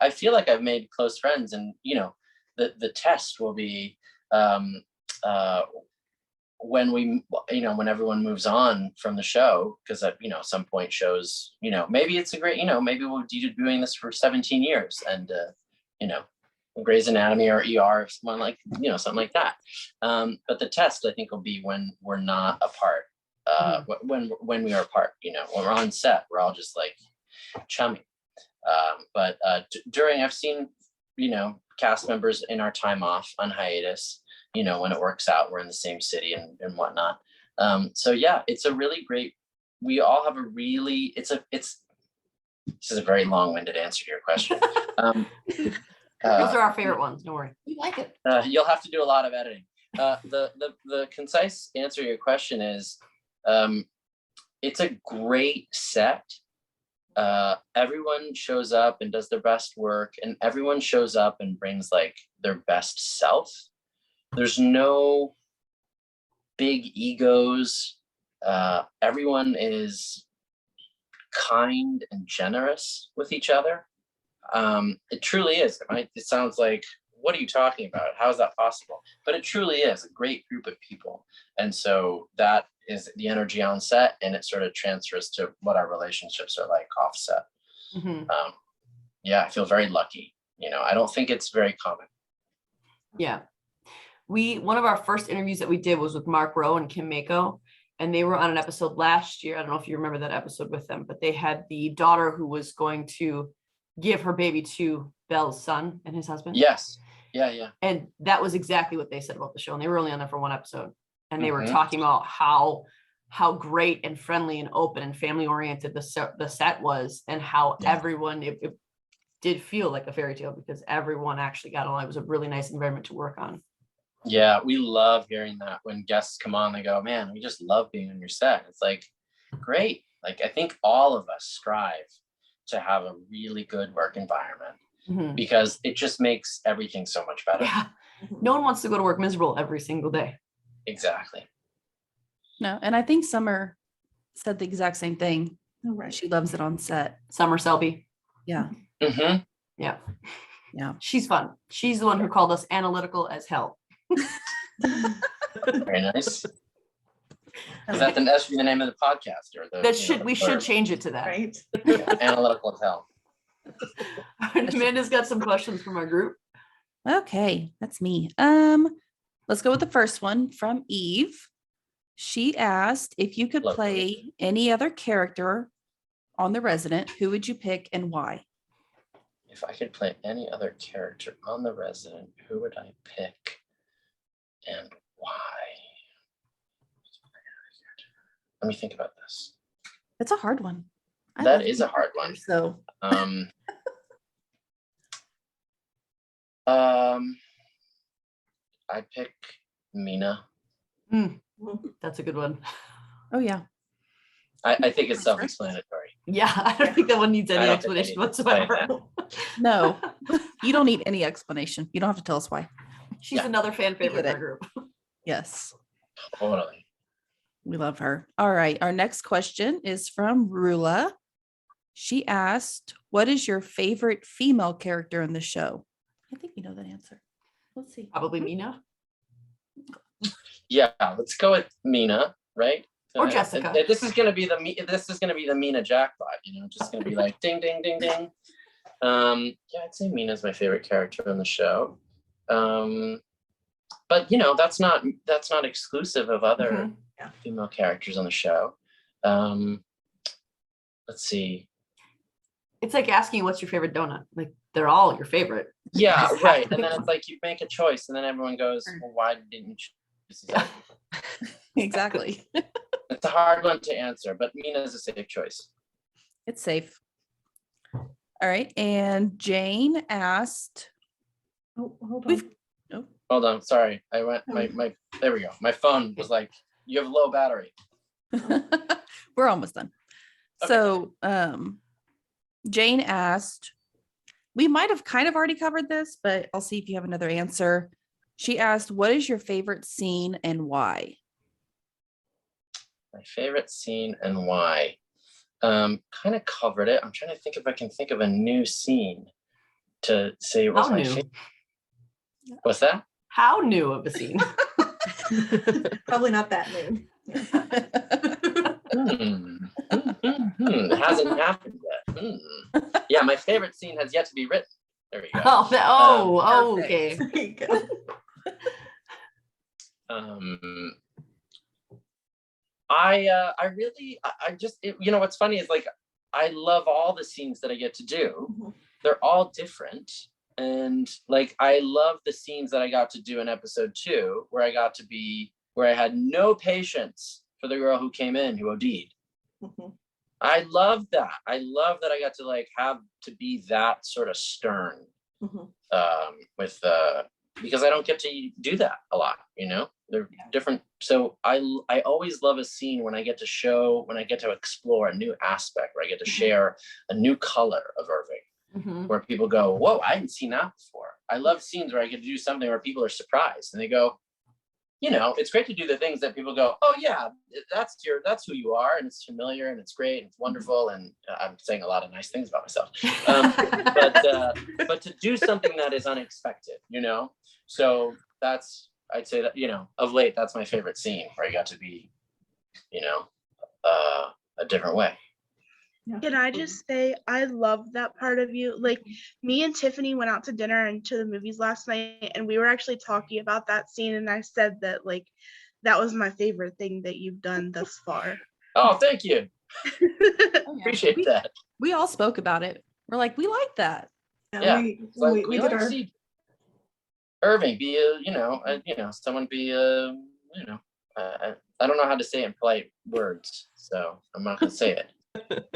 I feel like I've made close friends, and, the test will be, when everyone moves on from the show, because at some point shows, maybe it's a great, maybe we'll be doing this for 17 years and Grey's Anatomy or ER, something like that. But the test, I think, will be when we're not apart, when we are apart, when we're on set, we're all just like chummy. But during, I've seen cast members in our time off on hiatus, when it works out, we're in the same city and whatnot. So yeah, it's a really great, we all have a really, this is a very long-winded answer to your question.
Those are our favorite ones. Don't worry. We like it.
You'll have to do a lot of editing. The concise answer to your question is, it's a great set. Everyone shows up and does their best work, and everyone shows up and brings like their best self. There's no big egos. Everyone is kind and generous with each other. It truly is. It sounds like, what are you talking about? How is that possible? But it truly is a great group of people. And so that is the energy on set, and it sort of transfers to what our relationships are like off set. Yeah, I feel very lucky. I don't think it's very common.
Yeah. One of our first interviews that we did was with Mark Rowe and Kim Mako, and they were on an episode last year. I don't know if you remember that episode with them, but they had the daughter who was going to give her baby to Belle's son and his husband.
Yes. Yeah.
And that was exactly what they said about the show. And they were only on there for one episode. And they were talking about how great and friendly and open and family oriented the set was, and how everyone, it did feel like a fairy tale because everyone actually got along. It was a really nice environment to work on.
Yeah, we love hearing that when guests come on, they go, man, we just love being on your set. It's like, great. Like, I think all of us strive to have a really good work environment because it just makes everything so much better.
Yeah. No one wants to go to work miserable every single day.
Exactly.
No, and I think Summer said the exact same thing.
Oh, right.
She loves it on set.
Summer Selby.
Yeah.
Yeah.
Yeah.
She's fun. She's the one who called us analytical as hell.
Very nice. That should be the name of the podcast, or
we should change it to that.
Right.
Analytical as hell.
Amanda's got some questions from our group.
Okay, that's me. Let's go with the first one from Eve. She asked if you could play any other character on The Resident, who would you pick and why?
If I could play any other character on The Resident, who would I pick and why? Let me think about this.
That's a hard one.
That is a hard one.
So
I pick Mina.
That's a good one.
Oh yeah.
I think it's self-explanatory.
Yeah, I don't think that one needs any explanation whatsoever.
No, you don't need any explanation. You don't have to tell us why.
She's another fan favorite in our group.
Yes.
Totally.
We love her. All right. Our next question is from Rula. She asked, what is your favorite female character in the show? I think we know that answer. Let's see.
Probably Mina.
Yeah, let's go with Mina, right?
Or Jessica.
This is gonna be the Mina jackpot, just gonna be like ding ding ding ding. Yeah, I'd say Mina's my favorite character in the show. But that's not exclusive of other female characters on the show. Let's see.
It's like asking what's your favorite donut. Like they're all your favorite.
Yeah,
Just have
right.
to
And
pick
then it's like you make a choice, and then everyone goes, "Well, why didn't you choose this other one?"
Exactly.
It's a hard one to answer, but Mina's a safe choice.
It's safe. All right. And Jane asked,
Oh, hold on.
we've, oh,
Hold on, sorry. I went my there we go. My phone was like, you have low battery.
we're almost done.
Okay.
So Jane asked, we might have kind of already covered this, but I'll see if you have another answer. She asked, what is your favorite scene and why?
My favorite scene and why. Kind of covered it. I'm trying to think if I can think of a new scene to say it was
How
my
new?
favorite. What's that?
How new of a scene?
Probably not that new.
It hasn't happened yet. Yeah, my favorite scene has yet to be written. There we go.
Okay.
There you go.
I really just you know what's funny is like I love all the scenes that I get to do.
Mhm.
They're all different, and like I love the scenes that I got to do in episode 2 where I had no patience for the girl who came in who OD'd.
Mhm.
I love that. I love that I got to like have to be that sort of stern
Mhm.
with because I don't get to do that a lot, you know. They're different. So I always love a scene when I get to explore a new aspect, where I get to share a new color of Irving,
Mhm.
where people go, whoa, I hadn't seen that before. I love scenes where I get to do something where people are surprised and they go, you know, it's great to do the things that people go, oh yeah, that's who you are, and it's familiar and it's great and it's wonderful, and I'm saying a lot of nice things about myself. But to do something that is unexpected, you know. So I'd say that, you know, of late, that's my favorite scene where I got to be, you know, a different way.
Yeah.
Can I just say I love that part of you? Like me and Tiffany went out to dinner and to the movies last night, and we were actually talking about that scene, and I said that like that was my favorite thing that you've done thus far.
Oh, thank you.
Oh, yeah.
Appreciate that.
We all spoke about it. We're like, we like that.
Yeah.
We
Like,
we
like
did
to
our
see Irving be someone be I don't know how to say it in polite words, so I'm not gonna say it.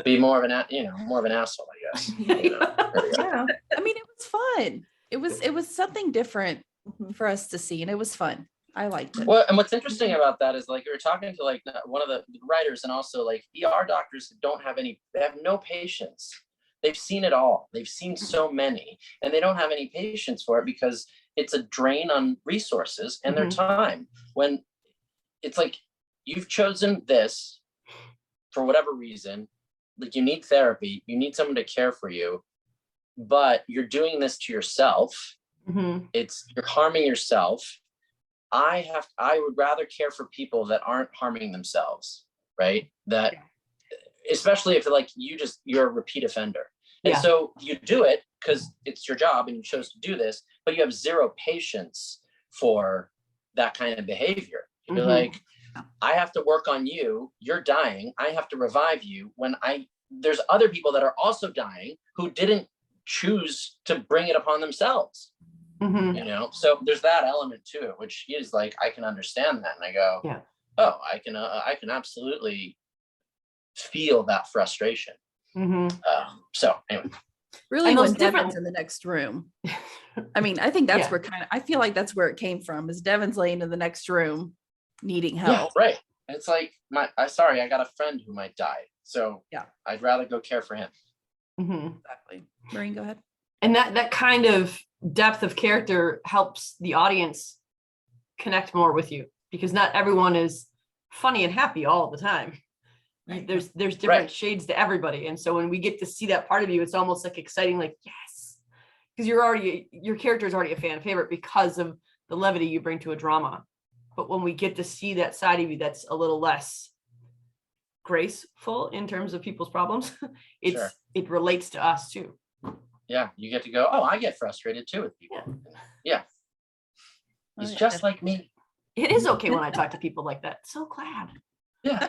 Be more of an asshole, I guess. You know, there we go.
yeah.
I mean, it was fun. It was something different
Mhm.
for us to see, and it was fun. I liked it.
Well, and what's interesting about that is like we were talking to like one of the writers, and also like ER doctors they have no patience. They've seen it all. They've seen so many, and they don't have any patience for it because it's a drain on resources and their time. When it's like you've chosen this for whatever reason, like you need therapy, you need someone to care for you, but you're doing this to yourself. You're harming yourself. I would rather care for people that aren't harming themselves, right? That especially if like you're a repeat offender. And so you do it because it's your job and you chose to do this, but you have zero patience for that kind of behavior. You're like, I have to work on you. You're dying. I have to revive you when there's other people that are also dying who didn't choose to bring it upon themselves. You know, so there's that element to it, which is like I can understand that, and I go, oh, I can absolutely feel that frustration. So anyway,
Really,
And
when
those different-
Devin's in the next room. I mean, I think that's where I feel like that's where it came from. Is Devin's laying in the next room, needing help?
Yeah, right. It's like I got a friend who might die, so I'd rather go care for him.
Exactly. Maureen, go ahead.
And that kind of depth of character helps the audience connect more with you, because not everyone is funny and happy all the time. There's different shades to everybody, and so when we get to see that part of you, it's almost like exciting, like yes, because your character is already a fan favorite because of the levity you bring to a drama. But when we get to see that side of you that's a little less graceful in terms of people's problems, it relates to us too.
Yeah, you get to go, oh, I get frustrated too with people. Yeah. He's just like me.
It is okay when I talk to people like that. So glad.
Yeah.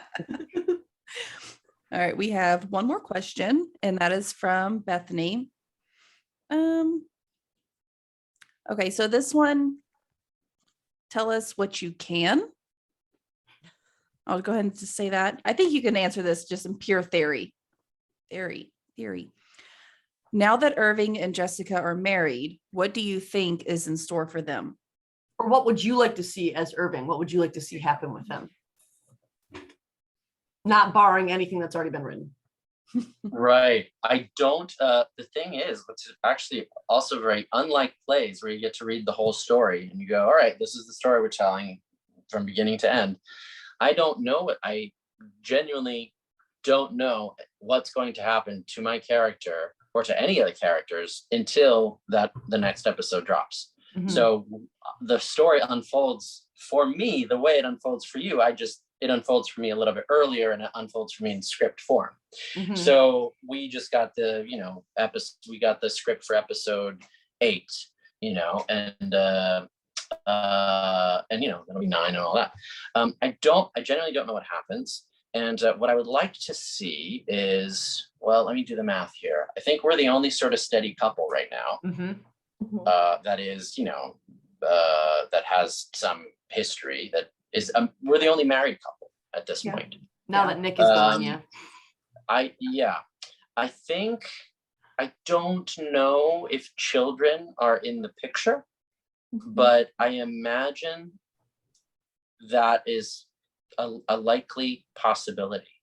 All right, we have one more question, and that is from Bethany. Okay, so this one, tell us what you can. I'll go ahead and just say that. I think you can answer this just in pure theory. Theory. Now that Irving and Jessica are married, what do you think is in store for them?
Or what would you like to see as Irving? What would you like to see happen with him? Not barring anything that's already been written.
Right. I don't, the thing is, it's actually also very unlike plays where you get to read the whole story and you go, all right, this is the story we're telling from beginning to end. I don't know what I genuinely don't know what's going to happen to my character or to any of the characters until the next episode drops.
Mhm.
So the story unfolds for me the way it unfolds for you. It unfolds for me a little bit earlier and it unfolds for me in script form.
Mhm.
So we just got the, we got the script for episode 8, and it'll be 9 and all that. I generally don't know what happens. And what I would like to see is, well, let me do the math here. I think we're the only sort of steady couple right now.
Mhm.
That is, that has some history that is, we're the only married couple at this
Yeah.
point.
Now that Nick is gone, yeah.
I think, I don't know if children are in the picture, but I imagine that is a likely possibility,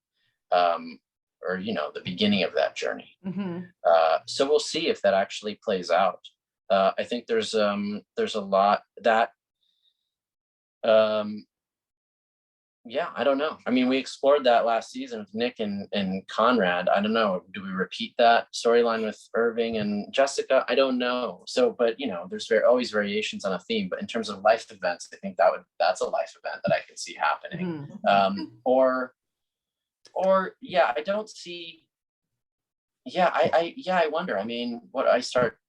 or the beginning of that journey.
Mhm.
So we'll see if that actually plays out. I think there's a lot that I don't know. I mean, we explored that last season with Nick and Conrad. I don't know. Do we repeat that storyline with Irving and Jessica? I don't know. So, but there's always variations on a theme. But in terms of life events, I think that's a life event that I can see happening.
Mhm.
I don't see. I wonder. I mean, what I start,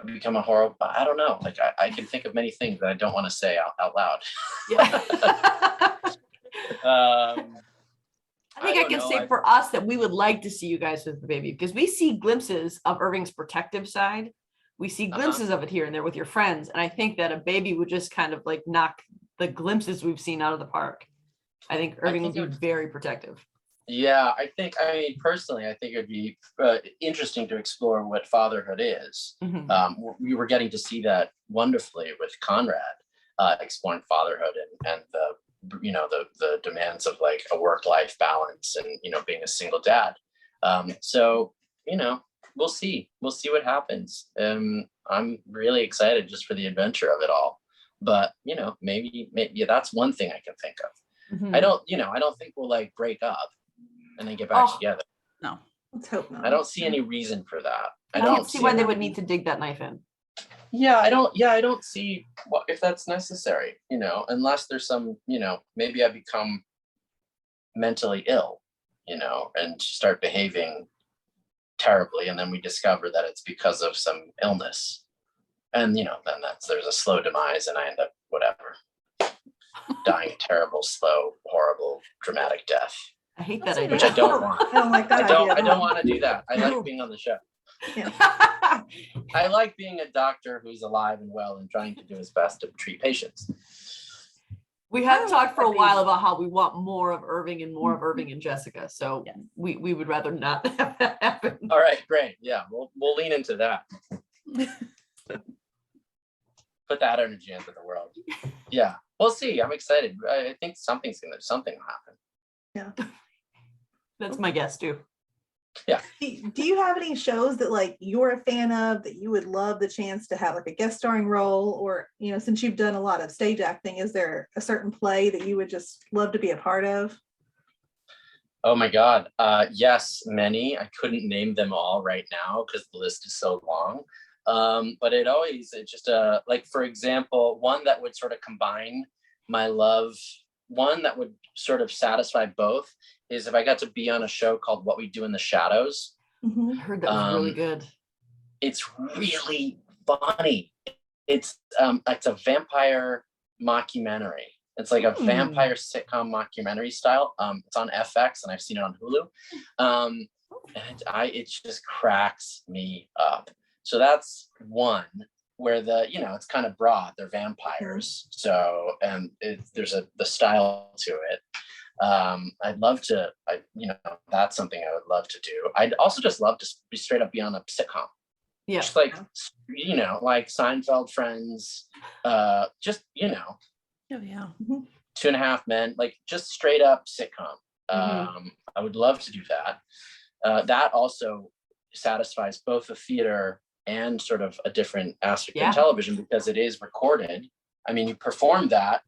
become a horror. I don't know. Like I can think of many things that I don't want to say out loud.
Yeah. I think I
don't
can
know.
say for us that we would like to see you guys with the baby because we see glimpses of Irving's protective side. We see glimpses of it here and there with your friends. And I think that a baby would just kind of like knock the glimpses we've seen out of the park. I think Irving would be very protective.
Yeah, personally, I think it'd be interesting to explore what fatherhood is.
Mhm.
We were getting to see that wonderfully with Conrad, exploring fatherhood and the demands of like a work-life balance and being a single dad. So we'll see what happens. I'm really excited just for the adventure of it all. But maybe that's one thing I can think of.
Mhm.
I don't think we'll like break up and then get back together.
No.
Let's hope not.
I don't see any reason for that.
I don't see why they would need to dig that knife in.
I don't see if that's necessary, unless there's some, maybe I become mentally ill, and start behaving terribly. And then we discover that it's because of some illness. And, then there's a slow demise and I end up, whatever, dying a terrible, slow, horrible, dramatic death.
I hate that idea.
Which I don't want.
I don't like that idea.
I don't want to do that. I like being on the show.
Yeah.
I like being a doctor who's alive and well and trying to do his best to treat patients.
We have talked for a while about how we want more of Irving and more of Irving and Jessica. So we would rather not have that happen.
All right, great. Yeah, we'll lean into that. Put that energy into the world. Yeah, we'll see. I'm excited. I think something will happen.
Yeah.
That's my guess too.
Yeah.
Do you have any shows that like you're a fan of that you would love the chance to have like a guest starring role, or since you've done a lot of stage acting, is there a certain play that you would just love to be a part of?
Oh my God. Yes, many. I couldn't name them all right now because the list is so long. But it's just like, for example, one that would sort of combine my love, one that would sort of satisfy both is if I got to be on a show called What We Do in the Shadows.
Mm-hmm.
I heard that was really good.
It's really funny. It's a vampire mockumentary. It's like a vampire sitcom mockumentary style. It's on FX and I've seen it on Hulu. And it just cracks me up So that's one where it's kind of broad. They're vampires. So, and there's the style to it. I'd love to, that's something I would love to do. I'd also just love to be straight up be on a sitcom.
Yeah.
Just like, like Seinfeld, Friends, just,
Oh yeah.
2.5 Men, like just straight up sitcom. I would love to do that. That also satisfies both the theater and sort of a different aspect of television, because it is recorded. I mean, you perform that,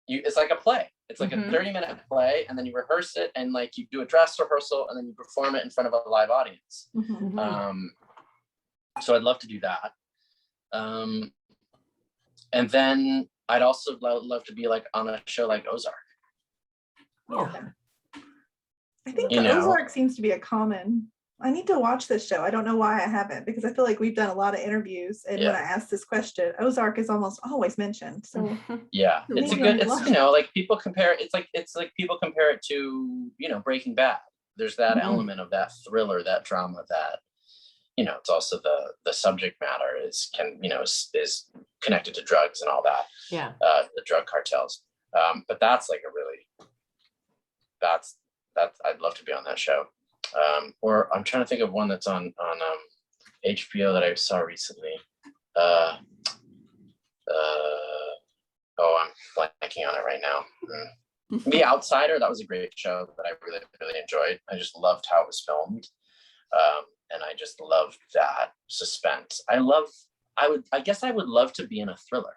it's like a play. It's like a 30-minute play, and then you rehearse it, and like you do a dress rehearsal, and then you perform it in front of a live audience. So I'd love to do that. And then I'd also love to be like on a show like Ozark.
I think the Ozark seems to be a common. I need to watch this show. I don't know why I haven't, because I feel like we've done a lot of interviews, and when I ask this question, Ozark is almost always mentioned. So
it's a good. It's like people compare. It's like people compare it to Breaking Bad. There's that element of that thriller, that drama, that it's also the subject matter is connected to drugs and all that. The drug cartels. But that's like a really that's I'd love to be on that show. Or I'm trying to think of one that's on HBO that I saw recently. I'm blanking on it right now. The Outsider, that was a great show that I really, really enjoyed. I just loved how it was filmed. And I just loved that suspense. I guess I would love to be in a thriller.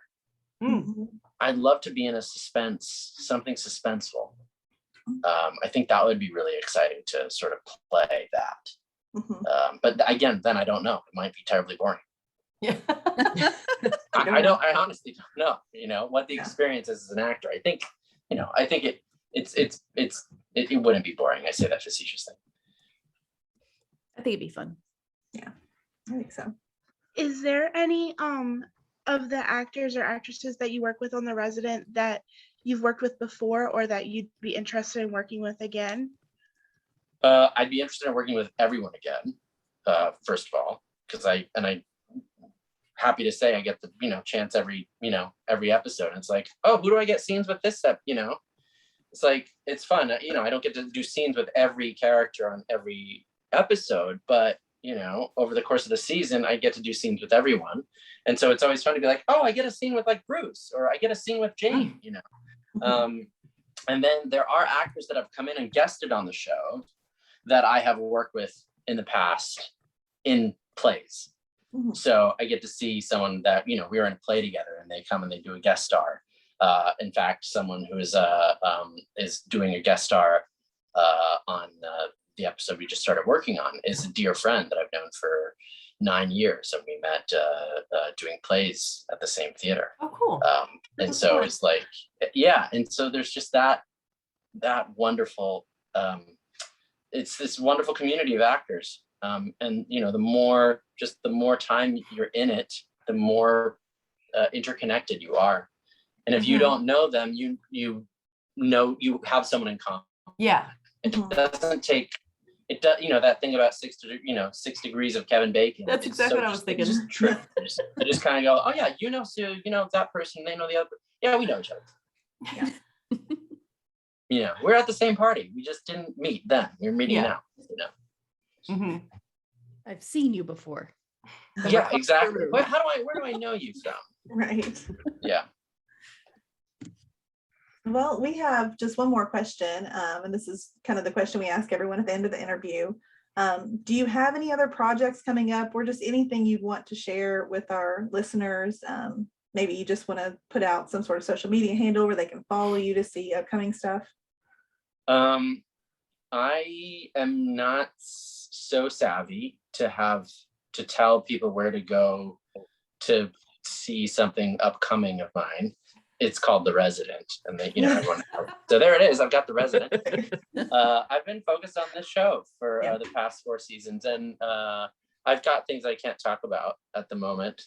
I'd love to be in something suspenseful. I think that would be really exciting to sort of play that. But again, then I don't know. It might be terribly boring. I honestly don't know, what the experience is as an actor. I think it wouldn't be boring. I say that facetiously.
I think it'd be fun.
Yeah, I think so.
Is there any of the actors or actresses that you work with on The Resident that you've worked with before, or that you'd be interested in working with again?
I'd be interested in working with everyone again, first of all, because I'm happy to say I get the chance every episode. And it's like, oh, who do I get scenes with this step? It's like, it's fun. I don't get to do scenes with every character on every episode, but over the course of the season, I get to do scenes with everyone. And so it's always fun to be like, oh, I get a scene with like Bruce, or I get a scene with Jane, and then there are actors that have come in and guested on the show that I have worked with in the past in plays. So I get to see someone that, we were in a play together, and they come and they do a guest star. In fact, someone who is doing a guest star on the episode we just started working on is a dear friend that I've known for 9 years, and we met doing plays at the same theater.
Oh, cool.
And so it's like, and so there's just that wonderful, it's this wonderful community of actors. And the more time you're in it, the more interconnected you are. And if you don't know them, you have someone in common. It doesn't take it does, that thing about 6 degrees of Kevin Bacon.
That's exactly what I was thinking.
It's just true. They just kind of go, oh yeah, Sue, that person, they know the other. Yeah, we know each other.
Yeah.
We're at the same party. We just didn't meet then. We're meeting now.
I've seen you before.
Yeah, exactly. Where do I know you from?
Right.
Yeah.
Well, we have just one more question, and this is kind of the question we ask everyone at the end of the interview. Do you have any other projects coming up, or just anything you'd want to share with our listeners? Maybe you just want to put out some sort of social media handle where they can follow you to see upcoming stuff.
I am not so savvy to tell people where to go to see something upcoming of mine. It's called The Resident, and everyone. So there it is. I've got The Resident. I've been focused on this show for the past 4 seasons, and I've got things I can't talk about at the moment.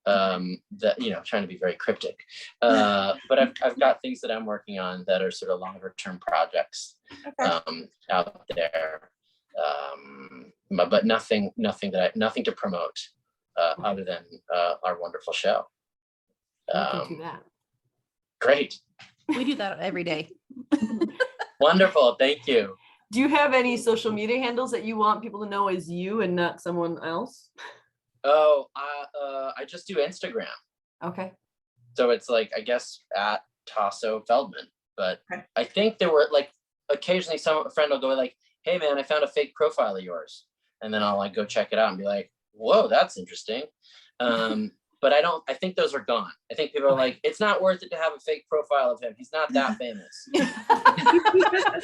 That trying to be very cryptic, but I've got things that I'm working on that are sort of longer term projects out there, but nothing to promote other than our wonderful show.
We can do that.
Great.
We do that every day.
Wonderful. Thank you.
Do you have any social media handles that you want people to know as you and not someone else?
Oh, I just do Instagram.
Okay.
So it's like, I guess, at Tasso Feldman. But
Okay.
I think there were like occasionally a friend will go like, hey man, I found a fake profile of yours. And then I'll like go check it out and be like, whoa, that's interesting. But I think those are gone. I think people are like, it's not worth it to have a fake profile of him. He's not that famous.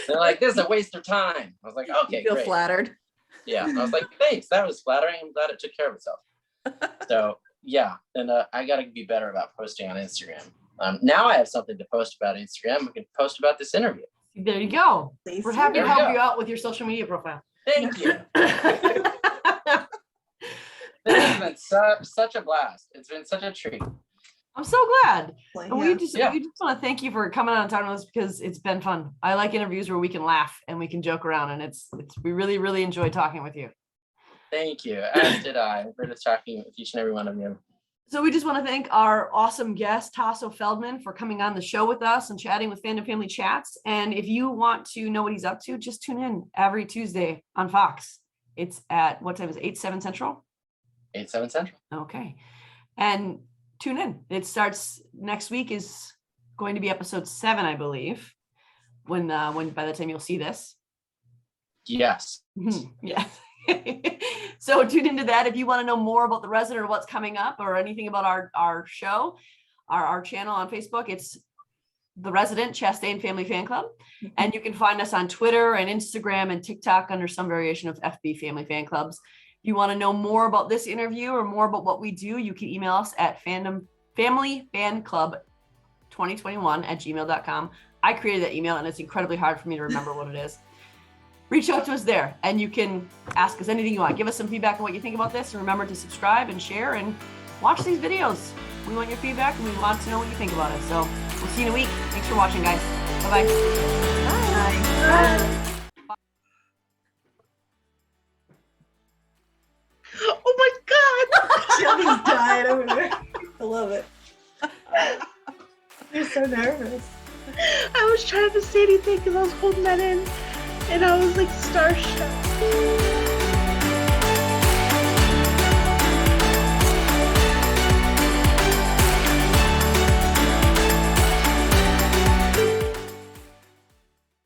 They're like, this is a waste of time. I was like, okay,
You feel
great.
flattered.
Yeah. I was like, thanks. That was flattering. I'm glad it took care of itself. So yeah. And I got to be better about posting on Instagram. Now I have something to post about Instagram. I can post about this interview.
There you go.
Please
We're happy
do.
to
There we
help
go.
you out with your social media profile.
Thank you. This has been such a blast. It's been such a treat.
I'm so glad.
Like,
And
yeah.
we just want to thank you for coming on and talking to us because it's been fun. I like interviews where we can laugh and we can joke around, and we really, really enjoy talking with you.
Thank you. As did I. I've heard talking with each and every one of you.
So we just want to thank our awesome guest, Tasso Feldman, for coming on the show with us and chatting with Fandom Family Chats. And if you want to know what he's up to, just tune in every Tuesday on Fox. It's at, what time is it? 8, 7 Central?
8, 7 Central.
Okay. And tune in. It starts next week, is going to be episode 7, I believe, when by the time you'll see this.
Yes.
Yeah. So tune into that if you want to know more about The Resident or what's coming up or anything about our show, our channel on Facebook. It's The Resident Chastain Family Fan Club. And you can find us on Twitter and Instagram and TikTok under some variation of FB Family Fan Clubs. If you want to know more about this interview or more about what we do, you can email us at fandomfanclub2021@gmail.com. I created that email and it's incredibly hard for me to remember what it is. Reach out to us there and you can ask us anything you want. Give us some feedback on what you think about this, and remember to subscribe and share and watch these videos. We want your feedback and we want to know what you think about it. So we'll see you in a week. Thanks for watching, guys. Bye-bye.
Oh my God.
Shelby's dying over there. I love it. You're so nervous.
I was trying to say anything because I was holding that in and I was like starstruck.